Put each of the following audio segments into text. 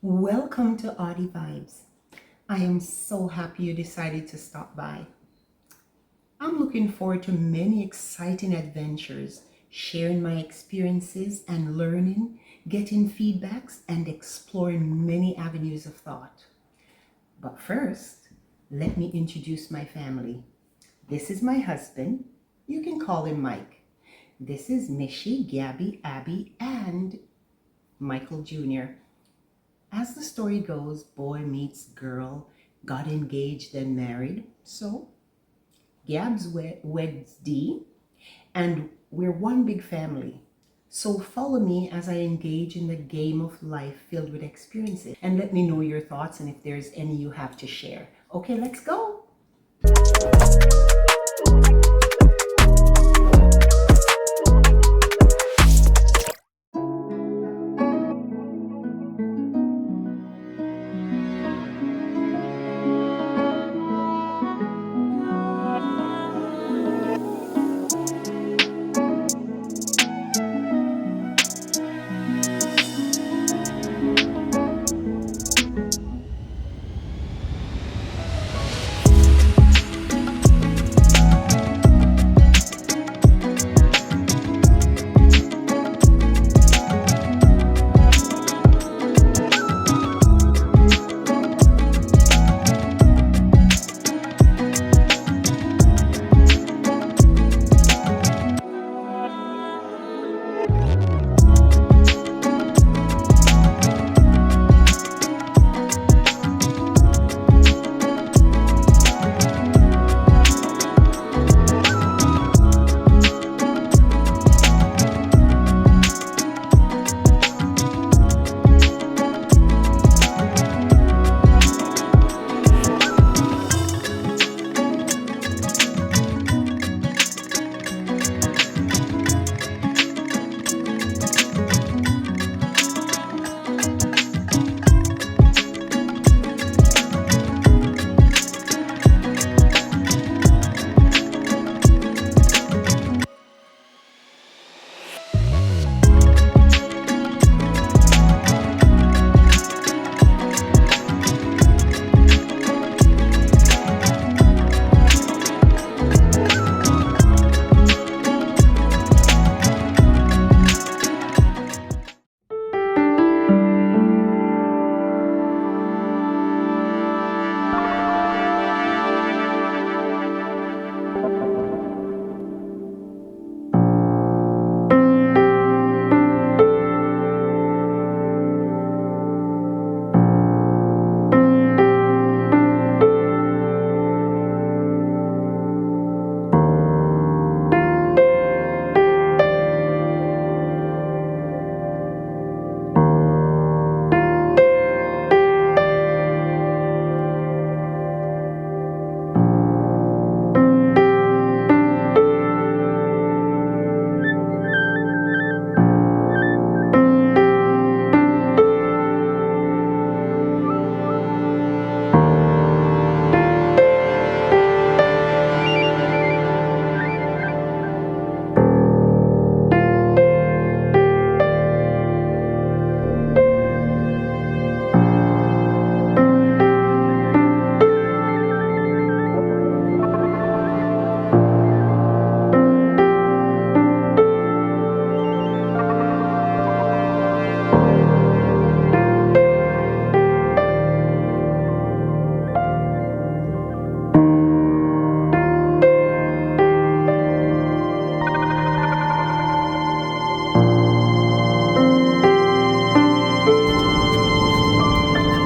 Welcome to Audie Vibes. I am so happy you decided to stop by. I'm looking forward to many exciting adventures, sharing my experiences and learning, getting feedbacks, and exploring many avenues of thought. But first, let me introduce my family. This is my husband. You can call him Mike. This is Mishi, Gabby, Abby, and Michael Jr. As the story goes, boy meets girl, got engaged and married. So Gabs weds D, and we're one big family. So follow me as I engage in the game of life filled with experiences and let me know your thoughts and if there's any you have to share. Okay, let's go.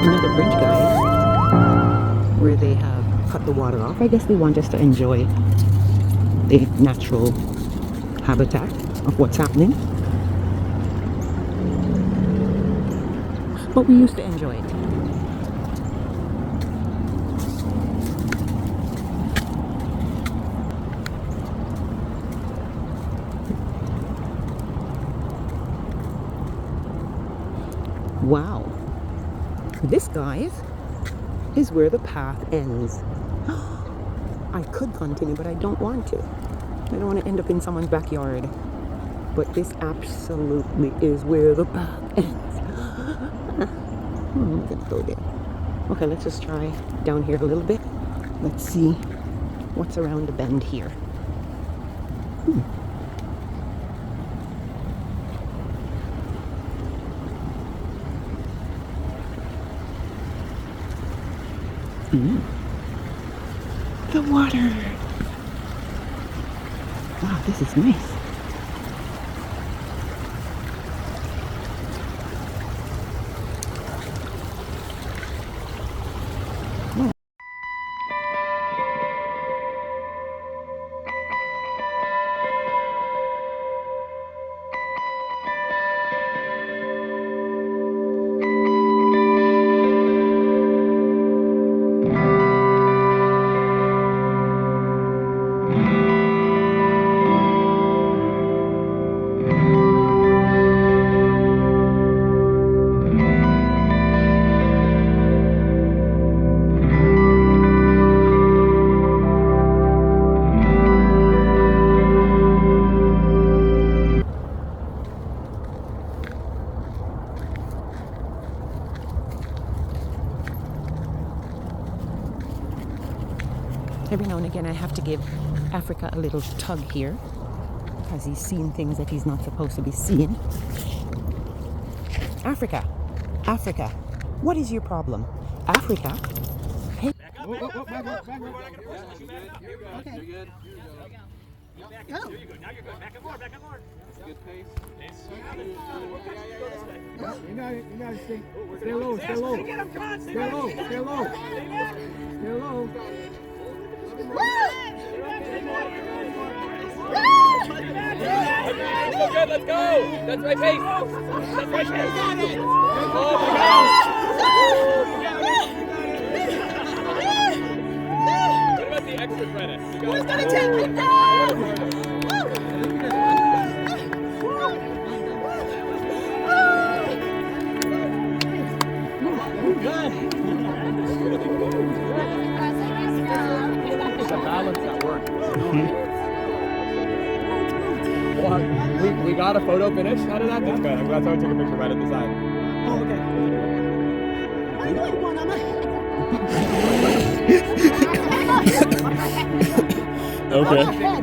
Another bridge, guys, where they have cut the water off. I guess they want us to enjoy the natural habitat of what's happening. But we used to enjoy it. Wow. This, guys, is where the path ends. I could continue, but I don't want to. I don't want to end up in someone's backyard. But this absolutely is where the path ends. I'm gonna go there. Okay, let's just try down here a little bit. Let's see what's around the bend here. The water. Wow, this is nice. Every now and again I have to give Africa a little tug here because he's seeing things that he's not supposed to be seeing. Africa, Africa, what is your problem? Africa, hey. Back up. Back up. Okay. You're good. Go. There you go. Now you're good. Back up more. Good pace. You gotta stay low. Stay low. Good, let's go. That's right pace. What about the extra credit? Who's gonna take me down? It's a balance at work. Well, we got a photo finish out of that. That's good. I'm glad someone took a picture right at the side. Oh, okay. I'm doing one on my Okay. head.